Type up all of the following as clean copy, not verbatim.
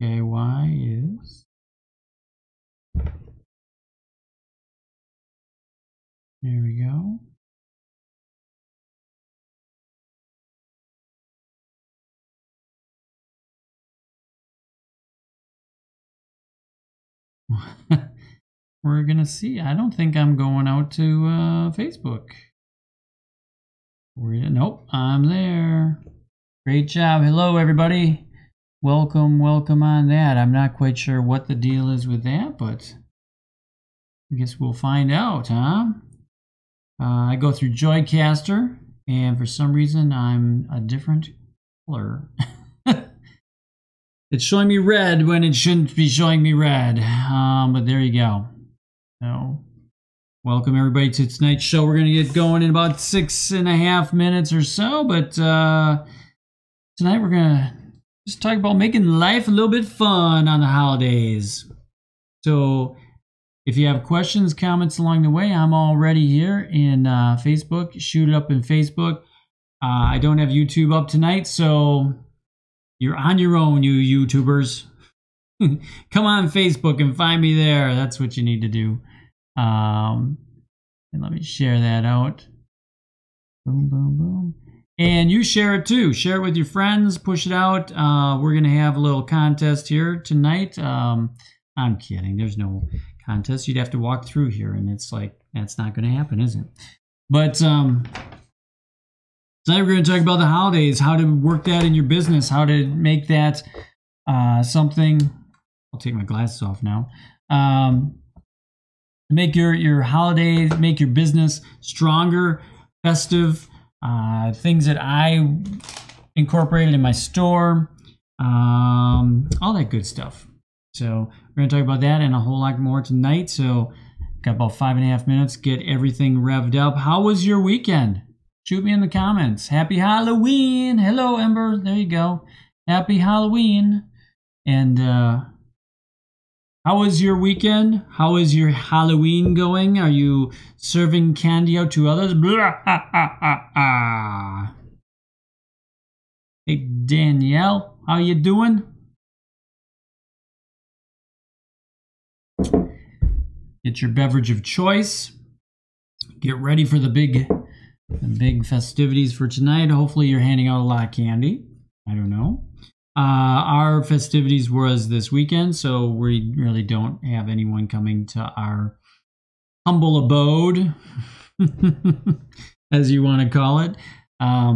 Okay, Y is... There we go. We're gonna see. I don't think I'm going out to Facebook. Nope, I'm there. Great job. Hello, everybody. Welcome on that. I'm not quite sure what the deal is with that, but I guess we'll find out, huh? I go through Joycaster, and for some reason, I'm a different color. It's showing me red when it shouldn't be showing me red, but there you go. So, welcome everybody to tonight's show. We're going to get going in about 6.5 minutes or so, but tonight we're going to just talk about making life a little bit fun on the holidays. So, if you have questions, comments along the way, I'm already here in Facebook. Shoot it up in Facebook. I don't have YouTube up tonight, so you're on your own, you YouTubers. Come on Facebook and find me there. That's what you need to do. And let me share that out. Boom, boom, boom. And you share it too. Share it with your friends. Push it out. We're going to have a little contest here tonight. I'm kidding. There's no contest. You'd have to walk through here, and it's like, that's not going to happen, is it? But tonight we're going to talk about the holidays, how to work that in your business, how to make that something. I'll take my glasses off now. Make your holidays, make your business stronger, festive, things that I incorporated in my store, all that good stuff. So we're going to talk about that and a whole lot more tonight. So got about 5.5 minutes, get everything revved up. How was your weekend? Shoot me in the comments. Happy Halloween. Hello, Ember. There you go. Happy Halloween. And how was your weekend? How is your Halloween going? Are you serving candy out to others? Blah, ah, ah, ah, ah. Hey, Danielle. How you doing? Get your beverage of choice. Get ready for the big festivities for tonight. Hopefully you're handing out a lot of candy. I don't know. Our festivities was this weekend, so we really don't have anyone coming to our humble abode, as you want to call it.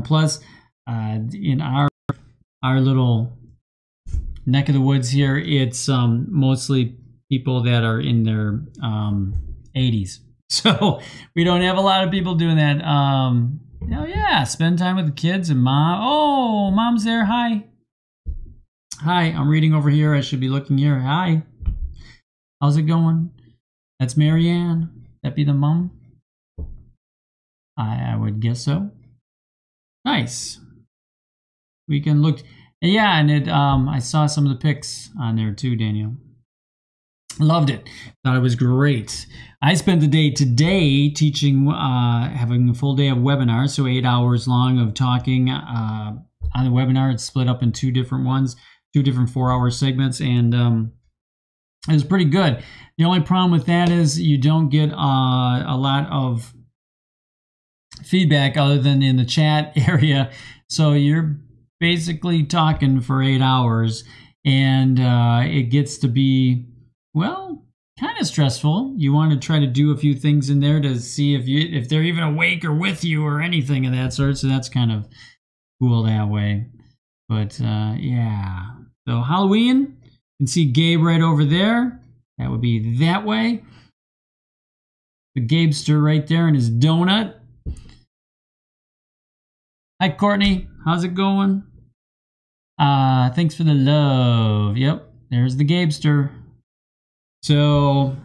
Plus, in our little neck of the woods here, it's mostly people that are in their 80s. So we don't have a lot of people doing that. Oh yeah, spend time with the kids and mom. Oh, mom's there. Hi. Hi, I'm reading over here. I should be looking here. Hi. How's it going? That's Marianne. That be the mom? I would guess so. Nice. Weekend looked. Yeah, and it I saw some of the pics on there too, Daniel. Loved it. Thought it was great. I spent the day today teaching, having a full day of webinars, so 8 hours long of talking on the webinar. It's split up in two different ones, 2 different 4-hour segments, and it was pretty good. The only problem with that is you don't get a lot of feedback other than in the chat area. So you're basically talking for 8 hours, and it gets to be, well, kind of stressful. You want to try to do a few things in there to see if they're even awake or with you or anything of that sort. So that's kind of cool that way. But yeah. So Halloween, you can see Gabe right over there. That would be that way. The Gabester right there in his donut. Hi, Courtney. How's it going? Thanks for the love. Yep, there's the Gabester. So,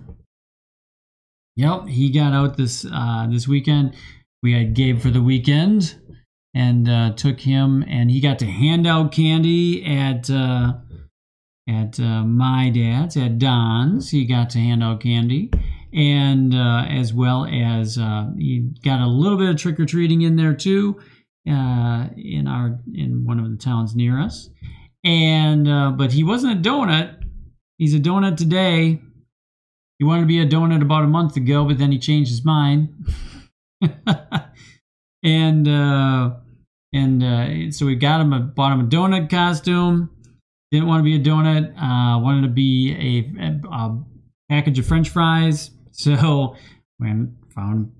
yep, he got out this weekend. We had Gabe for the weekend, and took him, and he got to hand out candy at my dad's, at Don's. He got to hand out candy, and as well as he got a little bit of trick or treating in there too, in one of the towns near us. And but he wasn't a donut. He's a donut today. He wanted to be a donut about a month ago, but then he changed his mind. and so we bought him a donut costume. Didn't want to be a donut. Wanted to be a package of French fries. So we found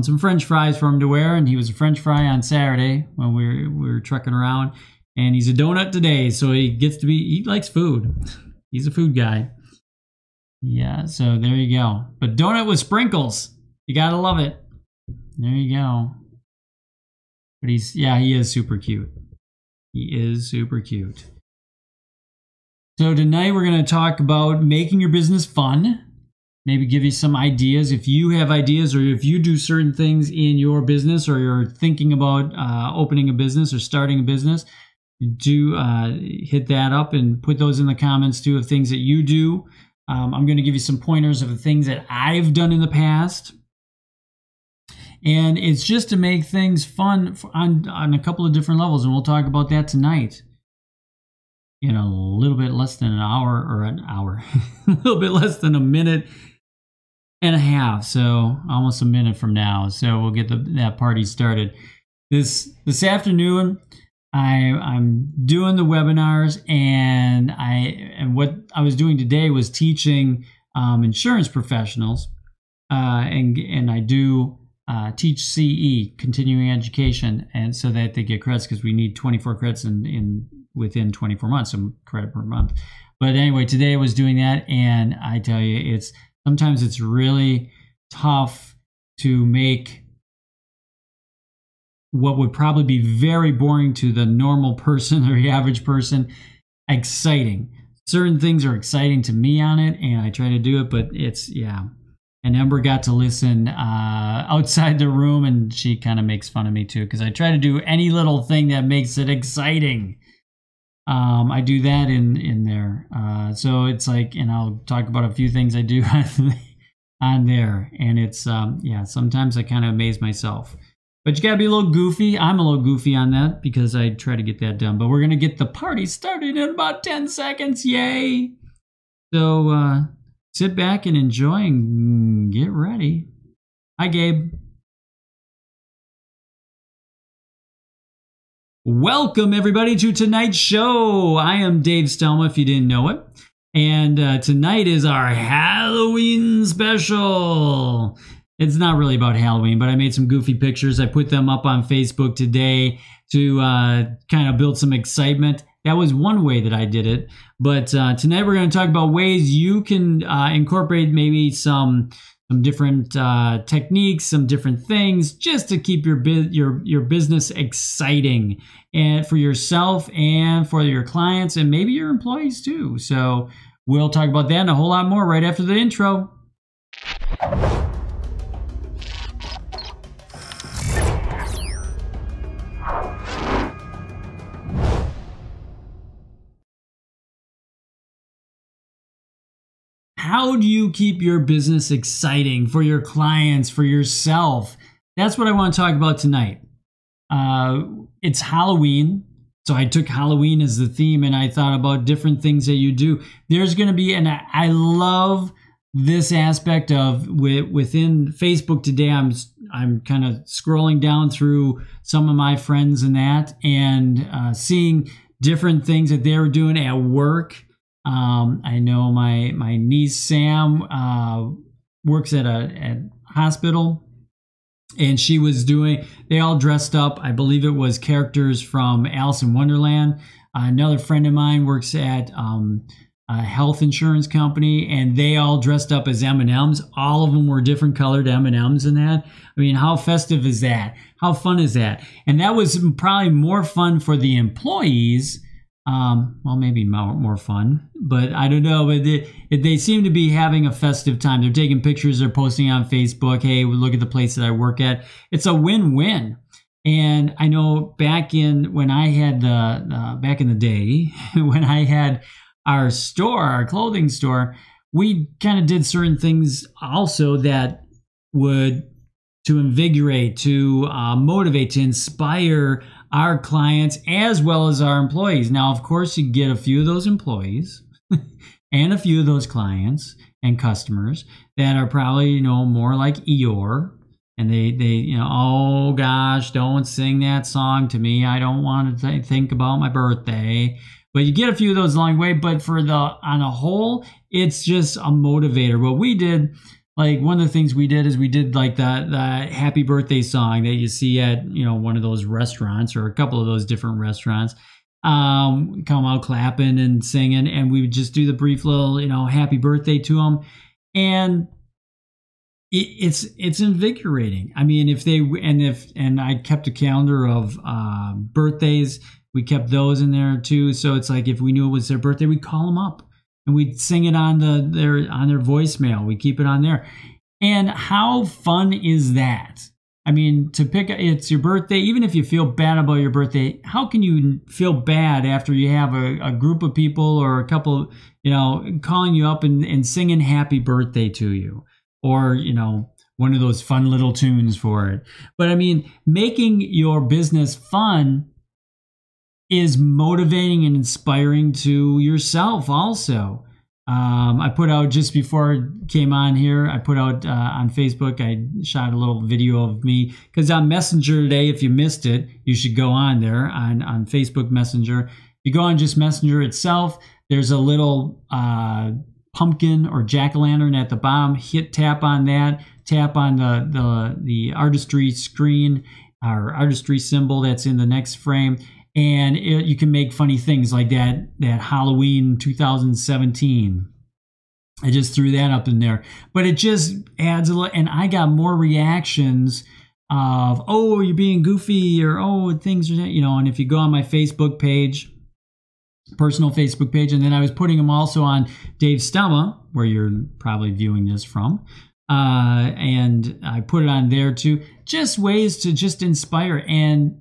some French fries for him to wear, and he was a French fry on Saturday when we were trucking around. And he's a donut today, so he likes food. He's a food guy. Yeah, so there you go. But donut with sprinkles. You gotta love it. There you go. But he is super cute. He is super cute. So tonight we're going to talk about making your business fun. Maybe give you some ideas. If you have ideas or if you do certain things in your business or you're thinking about opening a business or starting a business, do hit that up and put those in the comments too of things that you do. I'm going to give you some pointers of the things that I've done in the past. And it's just to make things fun on a couple of different levels. And we'll talk about that tonight in a little bit less than an hour, a little bit less than a minute and a half. So almost a minute from now. So we'll get that party started. This afternoon, I'm doing the webinars, and what I was doing today was teaching insurance professionals, and I do teach CE, continuing education, and so that they get credits because we need 24 credits within 24 months, some credit per month. But anyway, today I was doing that, and I tell you, sometimes it's really tough to make what would probably be very boring to the normal person or the average person exciting. Certain things are exciting to me on it, and I try to do it, but And Ember got to listen outside the room, and she kind of makes fun of me too, because I try to do any little thing that makes it exciting. I do that in there. So it's like, and I'll talk about a few things I do on there. And it's, sometimes I kind of amaze myself. But you got to be a little goofy. I'm a little goofy on that because I try to get that done. But we're going to get the party started in about 10 seconds. Yay! So sit back and enjoy and get ready. Hi, Gabe. Welcome, everybody, to tonight's show. I am Dave Stelma, if you didn't know it. And tonight is our Halloween special. It's not really about Halloween, but I made some goofy pictures. I put them up on Facebook today to kind of build some excitement. That was one way that I did it. But tonight we're going to talk about ways you can incorporate maybe some different techniques, some different things, just to keep your business exciting, and for yourself and for your clients and maybe your employees too. So we'll talk about that and a whole lot more right after the intro. How do you keep your business exciting for your clients, for yourself? That's what I want to talk about tonight. It's Halloween, so I took Halloween as the theme, and I thought about different things that you do. There's going to be, and I love this aspect of within Facebook today. I'm kind of scrolling down through some of my friends and that, and seeing different things that they were doing at work. I know my niece Sam works at a hospital, and she was they all dressed up. I believe it was characters from Alice in Wonderland. Another friend of mine works at a health insurance company, and they all dressed up as M&Ms. All of them were different colored M&Ms and that. I mean, how festive is that? How fun is that? And that was probably more fun for the employees. Well, maybe more fun, but I don't know. But they seem to be having a festive time. They're taking pictures. They're posting on Facebook. Hey, look at the place that I work at. It's a win-win. And I know back in the day, when I had our store, our clothing store, we kind of did certain things also that would to invigorate, to motivate, to inspire our clients as well as our employees. Now, of course, you get a few of those employees and a few of those clients and customers that are probably, you know, more like Eeyore. And they, you know, oh gosh, don't sing that song to me. I don't want to think about my birthday. But you get a few of those along the way. But on a whole, it's just a motivator. What we did, like one of the things we did is we did like the happy birthday song that you see at, you know, one of those restaurants or a couple of those different restaurants. Come out clapping and singing, and we would just do the brief little, you know, happy birthday to them. And it's invigorating. I mean, and I kept a calendar of birthdays. We kept those in there too. So it's like if we knew it was their birthday, we'd call them up and we'd sing it on their voicemail. We keep it on there. And how fun is that? I mean, it's your birthday. Even if you feel bad about your birthday, how can you feel bad after you have a group of people or a couple, you know, calling you up and singing happy birthday to you? Or, you know, one of those fun little tunes for it. But I mean, making your business fun is motivating and inspiring to yourself also. I put out just before I came on here, I put out on Facebook, I shot a little video of me because on Messenger today, if you missed it, you should go on there on Facebook Messenger. If you go on just Messenger itself, there's a little pumpkin or jack-o'-lantern at the bottom. Tap on that, tap on the artistry screen or artistry symbol that's in the next frame, and you can make funny things like that Halloween 2017. I just threw that up in there, but it just adds a little, and I got more reactions of, oh, you're being goofy, or oh, things are, you know. And if you go on my Facebook page, personal Facebook page, and then I was putting them also on Dave Stelma, where you're probably viewing this from, and I put it on there too, just ways to just inspire. And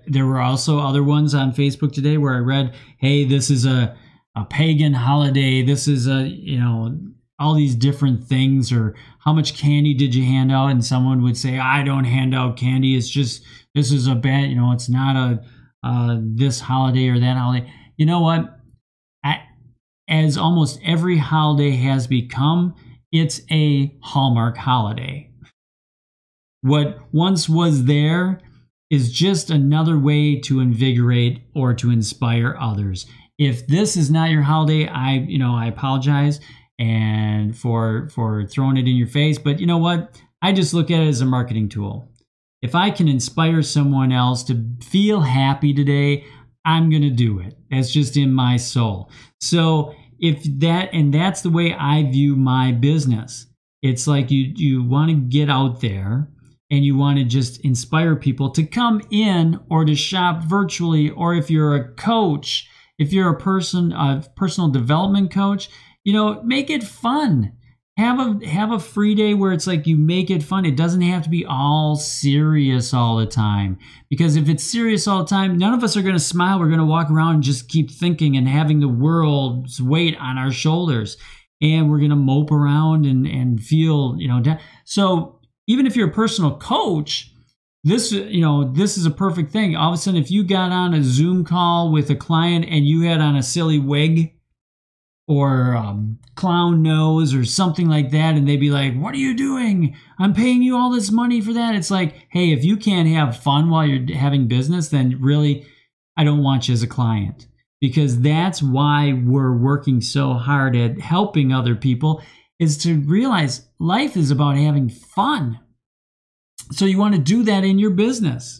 there were also other ones on Facebook today where I read, hey, this is a pagan holiday, this is you know, all these different things, or how much candy did you hand out? And someone would say, I don't hand out candy, it's just, this is a bad, you know, it's not this holiday or that holiday. You know what? As almost every holiday has become, it's a Hallmark holiday. What once was there is just another way to invigorate or to inspire others. If this is not your holiday, I apologize and for throwing it in your face. But you know what? I just look at it as a marketing tool. If I can inspire someone else to feel happy today, I'm going to do it. That's just in my soul. So that's the way I view my business. It's like you want to get out there and you want to just inspire people to come in or to shop virtually. Or if you're a coach, if you're a personal development coach, you know, make it fun. Have a free day where it's like you make it fun. It doesn't have to be all serious all the time. Because if it's serious all the time, none of us are going to smile. We're going to walk around and just keep thinking and having the world's weight on our shoulders. And we're going to mope around and feel, you know, so even if you're a personal coach, this is a perfect thing. All of a sudden, if you got on a Zoom call with a client and you had on a silly wig or clown nose or something like that, and they'd be like, what are you doing? I'm paying you all this money for that. It's like, hey, if you can't have fun while you're having business, then really, I don't want you as a client. Because that's why we're working so hard at helping other people, is to realize life is about having fun. So you want to do that in your business.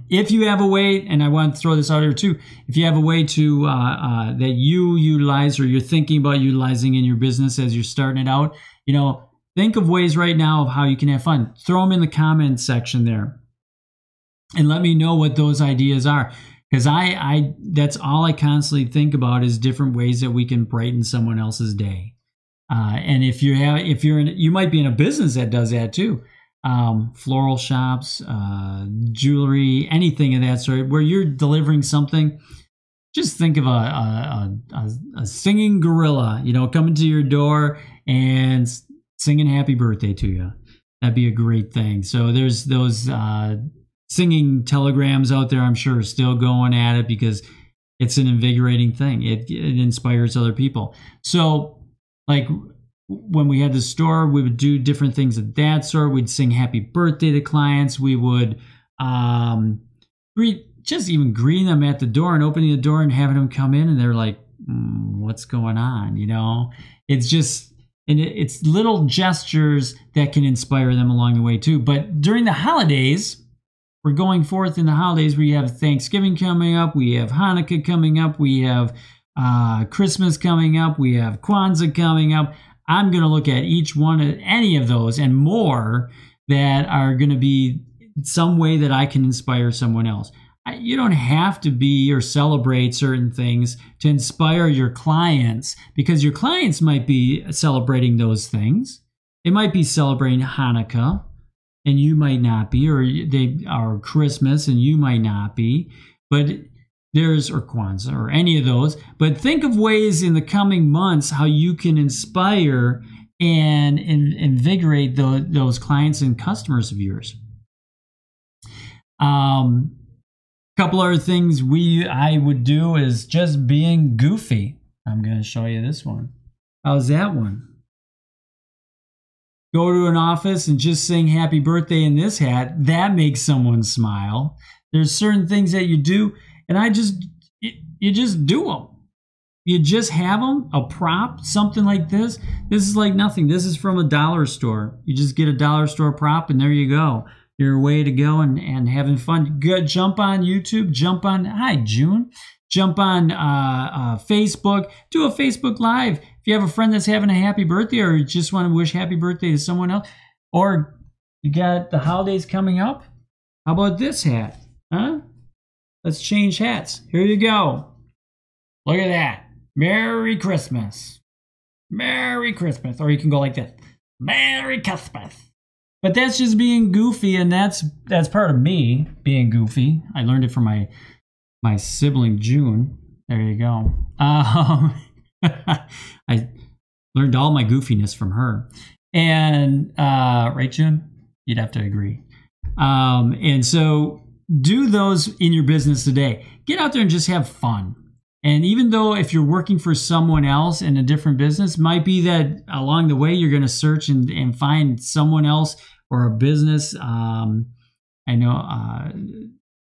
If you have a way, and I want to throw this out here too, if you have a way to that you utilize or you're thinking about utilizing in your business as you're starting it out, you know, think of ways right now of how you can have fun. Throw them in the comments section there, and let me know what those ideas are. Because that's all I constantly think about is different ways that we can brighten someone else's day. And you might be in a business that does that too. Floral shops, jewelry, anything of that sort, where you're delivering something. Just think of a singing gorilla, you know, coming to your door and singing happy birthday to you. That'd be a great thing. So there's those singing telegrams out there, I'm sure, are still going at it because it's an invigorating thing. It inspires other people. So like when we had the store, we would do different things at that store. We'd sing happy birthday to clients. We would greeting them at the door and opening the door and having them come in, and they're like, what's going on? You know, it's just, and it's little gestures that can inspire them along the way too. But during the holidays, we're going forth in the holidays. We have Thanksgiving coming up. We have Hanukkah coming up. We have Christmas coming up. We have Kwanzaa coming up. I'm going to look at each one of any of those and more that are going to be some way that I can inspire someone else. You don't have to be or celebrate certain things to inspire your clients, because your clients might be celebrating those things. They might be celebrating Hanukkah and you might not be, or they are Christmas and you might not be, but or Kwanzaa or any of those. But think of ways in the coming months how you can inspire and invigorate those clients and customers of yours. Couple other things I would do is just being goofy. I'm going to show you this one. How's that one? Go to an office and just sing happy birthday in this hat. That makes someone smile. There's certain things that you do, and you just do them. You just have them, a prop, something like this. This is like nothing. This is from a dollar store. You just get a dollar store prop and there you go. Your way to go and having fun. Good. Jump on YouTube. Hi, June. Jump on Facebook. Do a Facebook Live. If you have a friend that's having a happy birthday, or you just want to wish happy birthday to someone else, or you got the holidays coming up, how about this hat? Huh? Let's change hats. Here you go. Look at that. Merry Christmas. Merry Christmas. Or you can go like this. Merry Christmas. But that's just being goofy, and that's part of me being goofy. I learned it from my sibling June. There you go. I learned all my goofiness from her. And right, June? You'd have to agree. And so do those in your business today. Get out there and just have fun. And even though if you're working for someone else in a different business, might be that along the way you're going to search and find someone else or a business. I know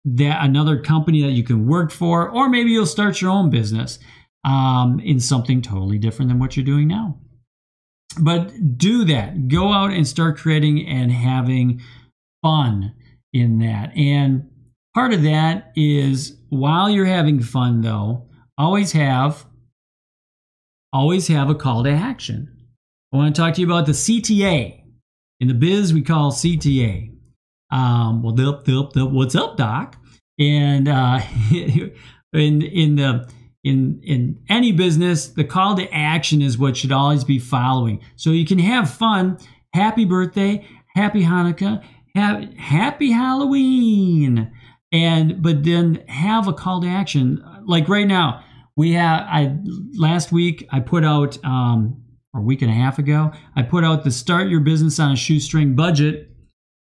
that another company that you can work for, or maybe you'll start your own business in something totally different than what you're doing now. But do that. Go out and start creating and having fun in that. And part of that is, while you're having fun though, always have a call to action. I want to talk to you about the CTA. In the biz, we call CTA. What's up, Doc? And in any business, the call to action is what should always be following. So you can have fun. Happy birthday, happy Hanukkah, happy Halloween, but then have a call to action. Like right now, last week I put out, or a week and a half ago, I put out the Start Your Business on a Shoestring Budget.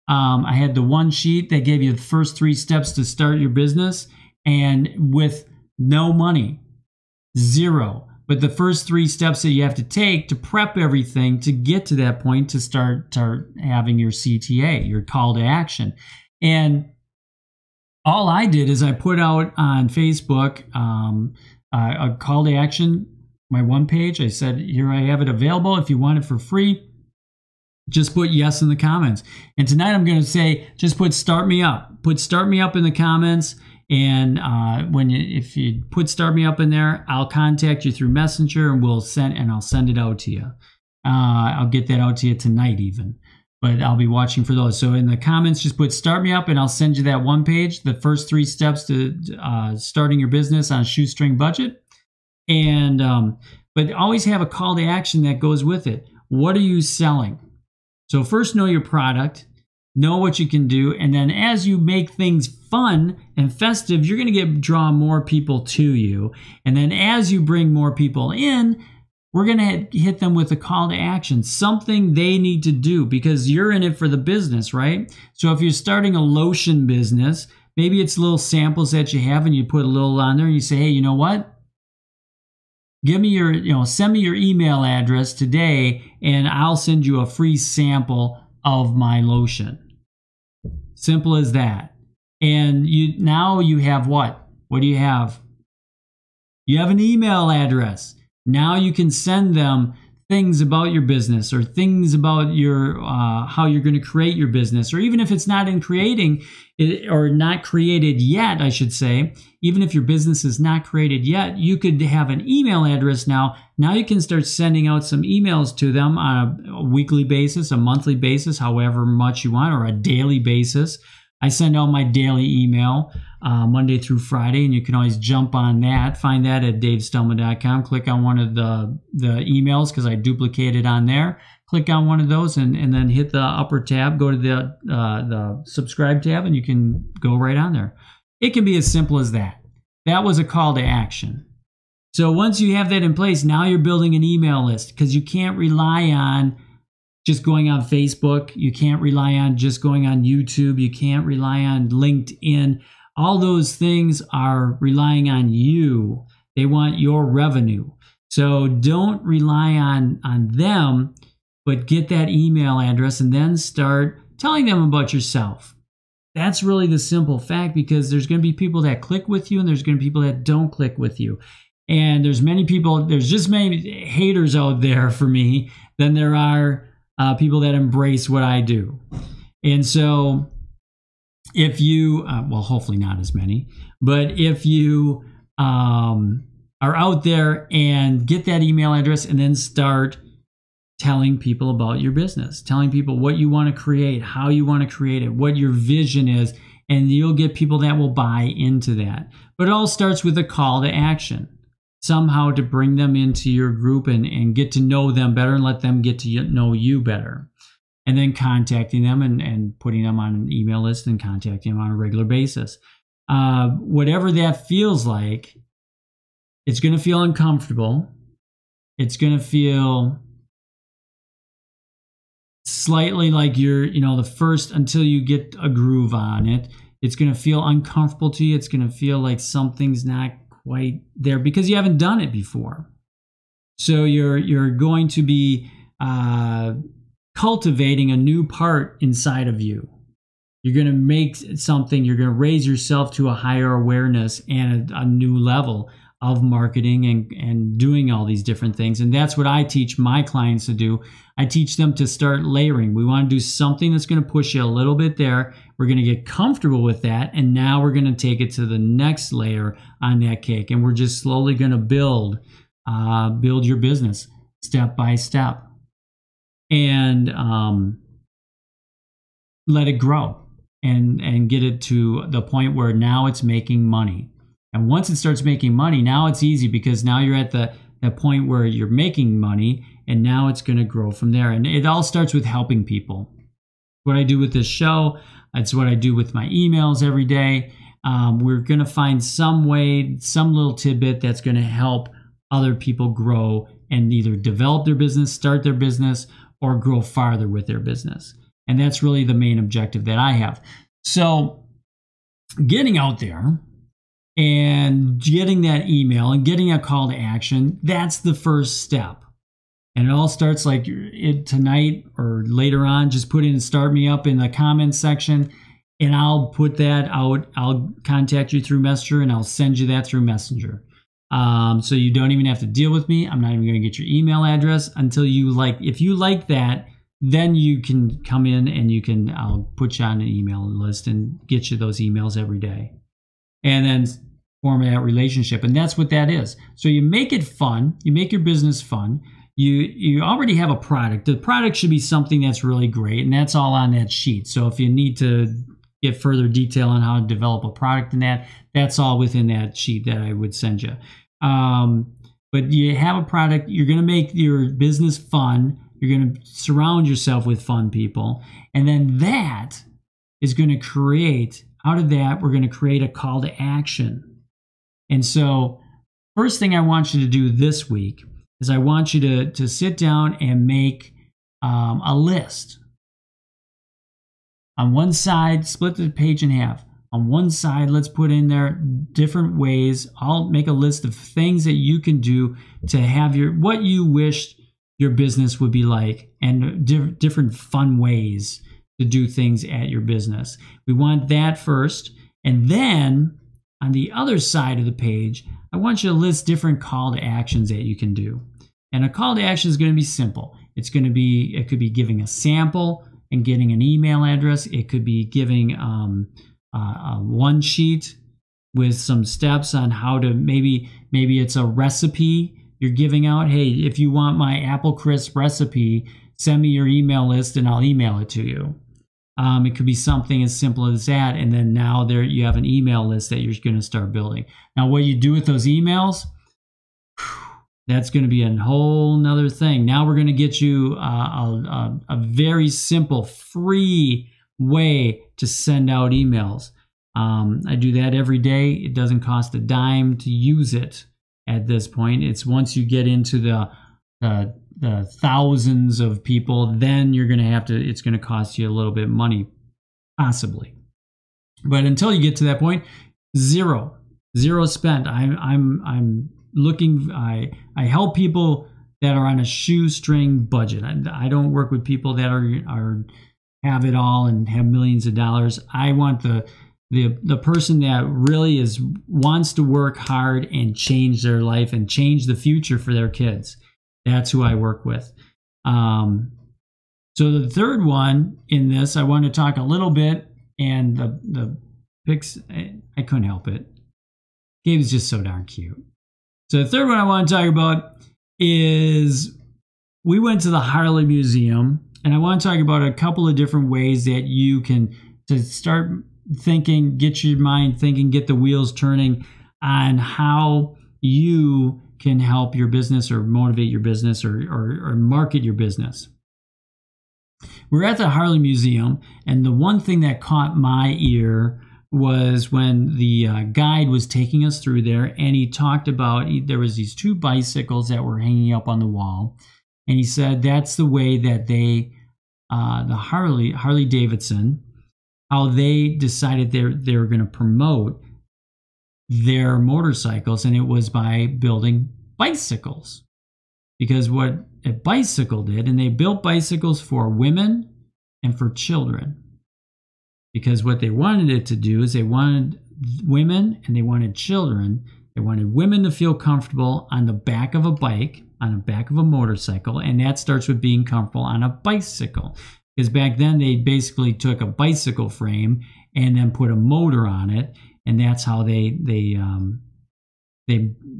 I had the one sheet that gave you the first 3 steps to start your business, and with no money, 0. But the first 3 steps that you have to take to prep everything to get to that point to start having your CTA, your call to action. And all I did is I put out on Facebook a call to action, my one page. I said, here I have it available. If you want it for free, just put yes in the comments. And tonight I'm going to say, just put start me up. Put start me up in the comments. And if you put start me up in there, I'll contact you through Messenger, and I'll send it out to you. I'll get that out to you tonight even, but I'll be watching for those. So in the comments, just put start me up and I'll send you that one page, the first 3 steps to starting your business on a shoestring budget. And but always have a call to action that goes with it. What are you selling? So first, know your product, know what you can do, and then as you make things fun and festive, you're going to draw more people to you. And then as you bring more people in, we're going to hit them with a call to action, something they need to do, because you're in it for the business, right? So if you're starting a lotion business, maybe it's little samples that you have and you put a little on there and you say, hey, you know what? Give me your, send me your email address today and I'll send you a free sample of my lotion. Simple as that. And now you have what? What do you have? You have an email address. Now you can send them things about your business or things about your how you're going to create your business, or even if it's not in creating it, or not created yet, I should say, even if your business is not created yet, you could have an email address now. Now you can start sending out some emails to them on a weekly basis, a monthly basis, however much you want, or a daily basis. I send out my daily email Monday through Friday, and you can always jump on that. Find that at davestelma.com. Click on one of the emails because I duplicate it on there. Click on one of those and then hit the upper tab. Go to the subscribe tab, and you can go right on there. It can be as simple as that. That was a call to action. So once you have that in place, now you're building an email list, because you can't rely on just going on Facebook. You can't rely on just going on YouTube. You can't rely on LinkedIn. All those things are relying on you. They want your revenue. So don't rely on them, but get that email address and then start telling them about yourself. That's really the simple fact, because there's going to be people that click with you and there's going to be people that don't click with you. And there's just many haters out there for me than there are people that embrace what I do. And so if you, well, hopefully not as many, but if you are out there and get that email address and then start telling people about your business, telling people what you want to create, how you want to create it, what your vision is, and you'll get people that will buy into that. But it all starts with a call to action. Somehow to bring them into your group and get to know them better and let them get to know you better. And then contacting them and putting them on an email list and contacting them on a regular basis. Whatever that feels like, it's going to feel uncomfortable. It's going to feel slightly like you're, the first, until you get a groove on it, it's going to feel uncomfortable to you. It's going to feel like something's not quite there because you haven't done it before. So you're going to be cultivating a new part inside of you. You're going to make something, you're going to raise yourself to a higher awareness and a new level of marketing and doing all these different things. And that's what I teach my clients to do. I teach them to start layering. We want to do something that's going to push you a little bit there. We're going to get comfortable with that. And now we're going to take it to the next layer on that cake. And we're just slowly going to build your business step by step and let it grow and get it to the point where now it's making money. And once it starts making money, now it's easy because now you're at that point where you're making money, and now it's going to grow from there. And it all starts with helping people. What I do with this show, it's what I do with my emails every day. We're going to find some way, some little tidbit that's going to help other people grow and either develop their business, start their business, or grow farther with their business. And that's really the main objective that I have. So getting out there and getting that email and getting a call to action, that's the first step. And it all starts like tonight or later on. Just put in "Start Me Up" in the comments section, and I'll put that out. I'll contact you through Messenger, and I'll send you that through Messenger. So you don't even have to deal with me. I'm not even going to get your email address until you like. If you like that, then you can come in and I'll put you on an email list and get you those emails every day. And then form that relationship. And that's what that is. So you make it fun. You make your business fun. You already have a product. The product should be something that's really great, and that's all on that sheet. So if you need to get further detail on how to develop a product in that's all within that sheet that I would send you. But you have a product. You're going to make your business fun. You're going to surround yourself with fun people. And then that is going to create, out of that, we're going to create a call to action. And so first thing I want you to do this week is I want you to sit down and make a list. On one side, split the page in half. On one side, let's put in there different ways. I'll make a list of things that you can do to have what you wish your business would be like, and different fun ways to do things at your business. We want that first. And then on the other side of the page, I want you to list different call to actions that you can do. And a call to action is going to be simple. It could be giving a sample and getting an email address. It could be giving a one sheet with some steps on how to, maybe it's a recipe you're giving out. Hey, if you want my apple crisp recipe, send me your email list and I'll email it to you. It could be something as simple as that. And then now there you have an email list that you're going to start building. Now, what you do with those emails, that's going to be a whole nother thing. Now we're going to get you a very simple, free way to send out emails. I do that every day. It doesn't cost a dime to use it at this point. It's once you get into the thousands of people, then you're going to have to, it's going to cost you a little bit of money, possibly. But until you get to that point, zero spent. I'm looking, I help people that are on a shoestring budget. I don't work with people that are have it all and have millions of dollars. I want the person that really wants to work hard and change their life and change the future for their kids. That's who I work with. So the third one in this, I want to talk a little bit, and the pics, I couldn't help it. Gabe is just so darn cute. So the third one I want to talk about is we went to the Harley Museum, and I want to talk about a couple of different ways that you can to start thinking, get your mind thinking, get the wheels turning on how you can help your business or motivate your business or market your business. We're at the Harley Museum, and the one thing that caught my ear was when the guide was taking us through there, and he talked about, there was these two bicycles that were hanging up on the wall, and he said that's the way that they, the Harley Davidson, how they decided they were going to promote their motorcycles, and it was by building bicycles. Because what a bicycle did, and they built bicycles for women and for children. Because what they wanted it to do is they wanted women and they wanted children. They wanted women to feel comfortable on the back of a bike, on the back of a motorcycle, and that starts with being comfortable on a bicycle. Because back then they basically took a bicycle frame and then put a motor on it, and that's how they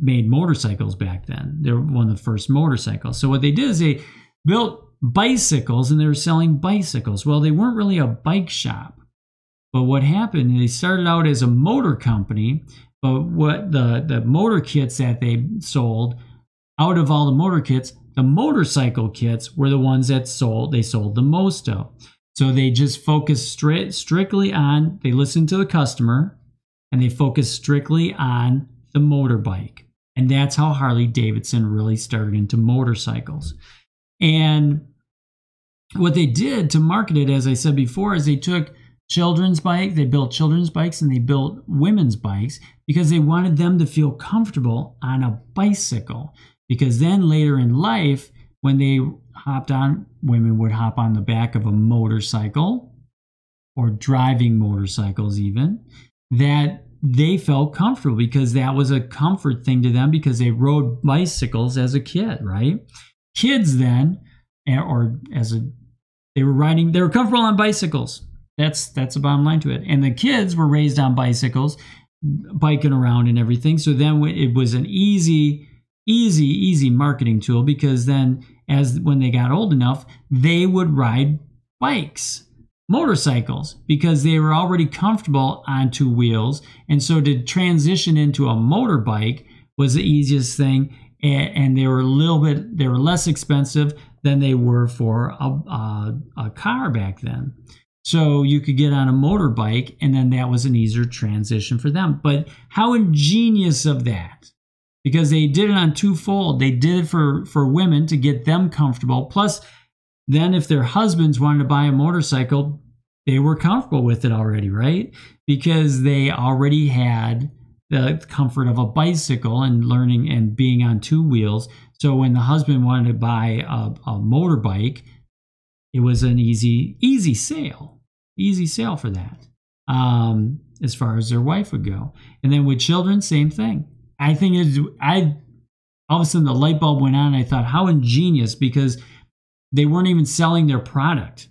made motorcycles back then. They were one of the first motorcycles. So what they did is they built bicycles, and they were selling bicycles. Well, they weren't really a bike shop. But what happened, they started out as a motor company, but what the motor kits that they sold, out of all the motor kits, the motorcycle kits were the ones that they sold the most of. So they just focused strictly on, they listened to the customer, and they focused strictly on the motorbike. And that's how Harley Davidson really started into motorcycles. And what they did to market it, as I said before, is they took children's bikes, they built children's bikes, and they built women's bikes because they wanted them to feel comfortable on a bicycle. Because then later in life, when they hopped on, women would hop on the back of a motorcycle or driving motorcycles even, that they felt comfortable because that was a comfort thing to them because they rode bicycles as a kid, right? Kids then, they were comfortable on bicycles. That's the bottom line to it. And the kids were raised on bicycles, biking around and everything. So then it was an easy marketing tool because then when they got old enough, they would ride bikes, motorcycles, because they were already comfortable on two wheels. And so to transition into a motorbike was the easiest thing. And they were less expensive than they were for a car back then. So you could get on a motorbike, and then that was an easier transition for them. But how ingenious of that because they did it on twofold. They did it for women to get them comfortable. Plus, then if their husbands wanted to buy a motorcycle, they were comfortable with it already, right? Because they already had the comfort of a bicycle and learning and being on two wheels. So when the husband wanted to buy a motorbike, it was an easy sale for that, as far as their wife would go. And then with children, same thing. I think all of a sudden the light bulb went on and I thought, how ingenious, because they weren't even selling their product.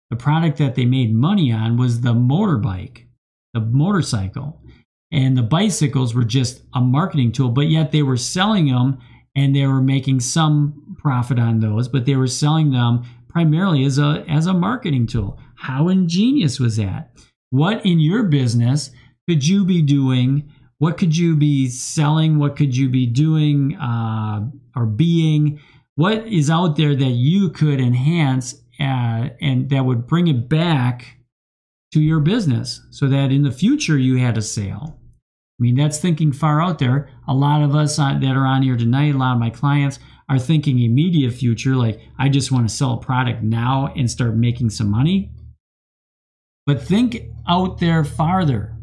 The product that they made money on was the motorbike, the motorcycle. And the bicycles were just a marketing tool, but yet they were selling them and they were making some profit on those, but they were selling them primarily as a marketing tool. How ingenious was that? What in your business could you be doing? What could you be selling? What could you be doing or being? What is out there that you could enhance and that would bring it back to your business so that in the future you had a sale? I mean, that's thinking far out there. A lot of us that are on here tonight, a lot of my clients are thinking immediate future, like I just want to sell a product now and start making some money. But think out there farther.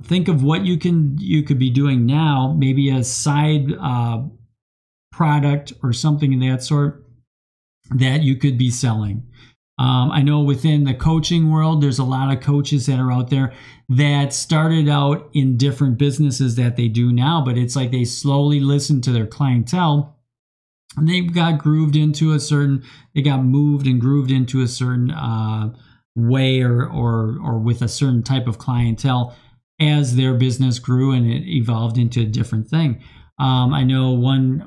Think of what you could be doing now, maybe a side product or something of that sort that you could be selling. I know within the coaching world, there's a lot of coaches that are out there that started out in different businesses that they do now, but it's like they slowly listened to their clientele and they got moved and grooved into a certain way or with a certain type of clientele as their business grew and it evolved into a different thing. I know one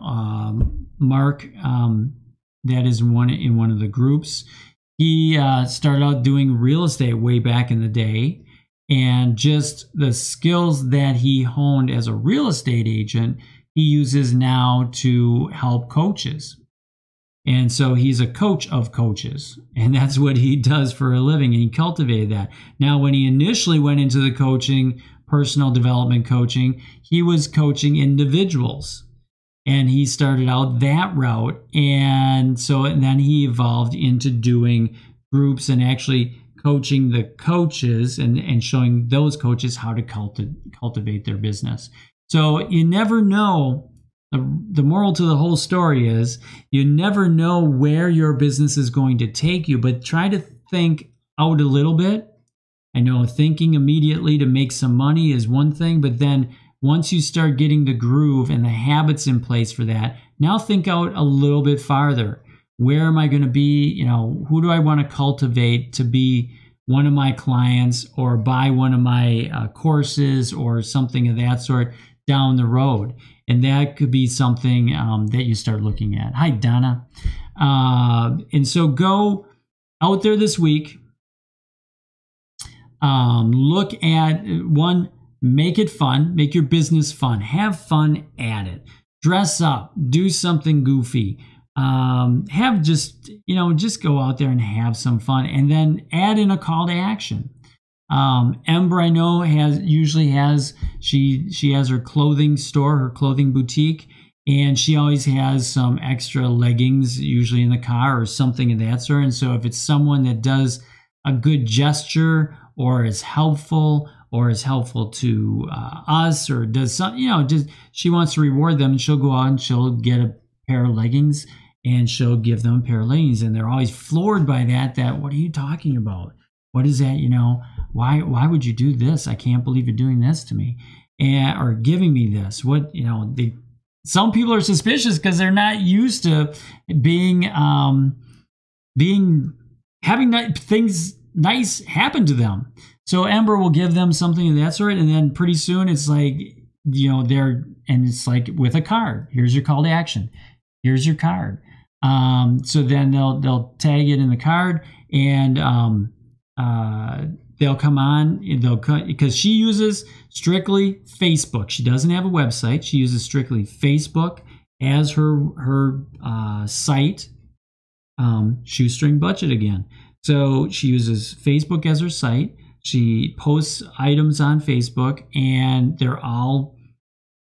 Mark that is in one of the groups. He started out doing real estate way back in the day, and just the skills that he honed as a real estate agent, he uses now to help coaches. And so he's a coach of coaches, and that's what he does for a living, and he cultivated that. Now, when he initially went into the coaching, personal development coaching, he was coaching individuals. And he started out that route. And then he evolved into doing groups and actually coaching the coaches and showing those coaches how to cultivate their business. So you never know. The moral to the whole story is you never know where your business is going to take you, but try to think out a little bit. I know thinking immediately to make some money is one thing, but then once you start getting the groove and the habits in place for that, now think out a little bit farther. Where am I going to be? Who do I want to cultivate to be one of my clients or buy one of my courses or something of that sort down the road? And that could be something that you start looking at. Hi, Donna. And so go out there this week. Look at one. Make it fun. Make your business fun. Have fun at it. Dress up. Do something goofy. Just go out there and have some fun, and then add in a call to action. Ember, I know, usually has her clothing store, her clothing boutique, and she always has some extra leggings, usually in the car or something of that sort. And so if it's someone that does a good gesture or is helpful to us, or does something, she wants to reward them, and she'll go out and she'll get a pair of leggings and she'll give them a pair of leggings, and they're always floored by that what are you talking about? What is that? Why would you do this? I can't believe you're doing this to me, or giving me this. Some people are suspicious because they're not used to having things nice happen to them. So Ember will give them something of that sort, and then pretty soon it's like, it's like with a card. Here's your call to action. Here's your card. So then they'll tag it in the card, and they'll come on. Because she uses strictly Facebook. She doesn't have a website. She uses strictly Facebook as her site. Shoestring budget again. So she uses Facebook as her site. She posts items on Facebook, and they're all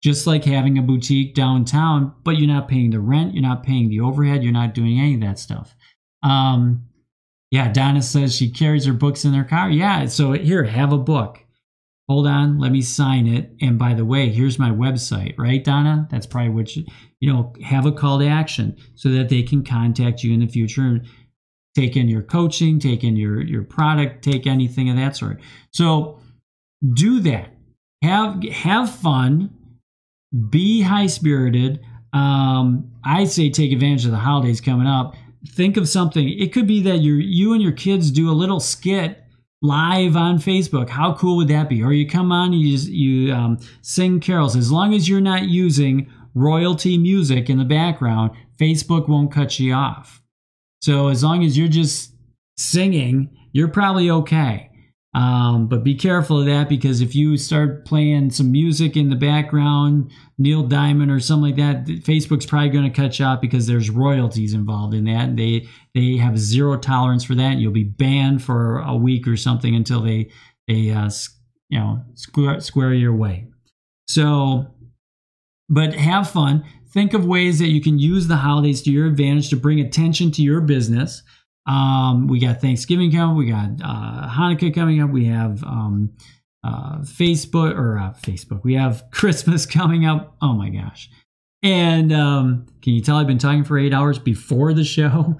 just like having a boutique downtown, but you're not paying the rent, you're not paying the overhead, you're not doing any of that stuff. Yeah, Donna says she carries her books in her car. Yeah, so here, have a book. Hold on, let me sign it. And by the way, here's my website, right, Donna? That's probably what you have a call to action so that they can contact you in the future and take in your coaching, take in your product, take anything of that sort. So do that. Have fun. Be high-spirited. I say take advantage of the holidays coming up. Think of something. It could be that you and your kids do a little skit live on Facebook. How cool would that be? Or you come on, you sing carols. As long as you're not using royalty music in the background, Facebook won't cut you off. So as long as you're just singing, you're probably okay. But be careful of that, because if you start playing some music in the background, Neil Diamond or something like that, Facebook's probably going to cut you off because there's royalties involved in that. They have zero tolerance for that. And you'll be banned for a week or something until they square your way. So, but have fun. Think of ways that you can use the holidays to your advantage to bring attention to your business. We got Thanksgiving coming. We got Hanukkah coming up. We have Facebook. We have Christmas coming up. Oh my gosh! And can you tell I've been talking for 8 hours before the show?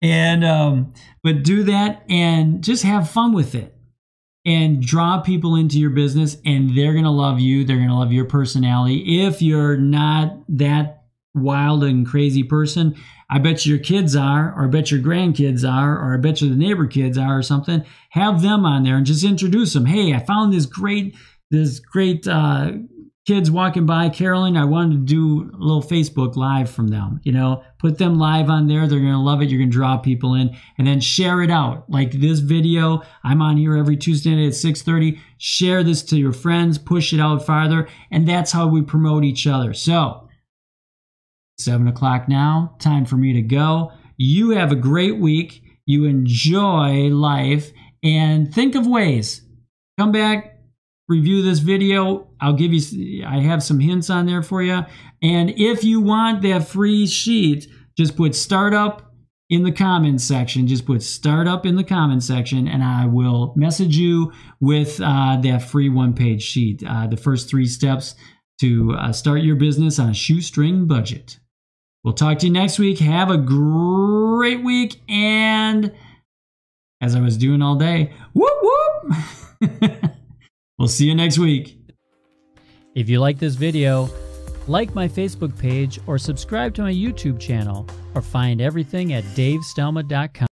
And but do that and just have fun with it, and draw people into your business, and they're gonna love you. They're gonna love your personality. If you're not that wild and crazy person, I bet your kids are, or I bet your grandkids are, or I bet you the neighbor kids are or something. Have them on there and just introduce them. Hey, I found this great kids walking by caroling. I wanted to do a little Facebook Live from them. Put them live on there. They're going to love it. You're going to draw people in, and then share it out. Like this video, I'm on here every Tuesday night at 6:30. Share this to your friends, push it out farther, and that's how we promote each other. So 7 o'clock now, time for me to go. You have a great week. You enjoy life, and think of ways. Come back, review this video. I have some hints on there for you. And if you want that free sheet, just put startup in the comments section. Just put startup in the comments section, and I will message you with that free one-page sheet. The first 3 steps to start your business on a shoestring budget. We'll talk to you next week. Have a great week. And as I was doing all day, whoop, whoop. We'll see you next week. If you like this video, like my Facebook page or subscribe to my YouTube channel, or find everything at davestelma.com.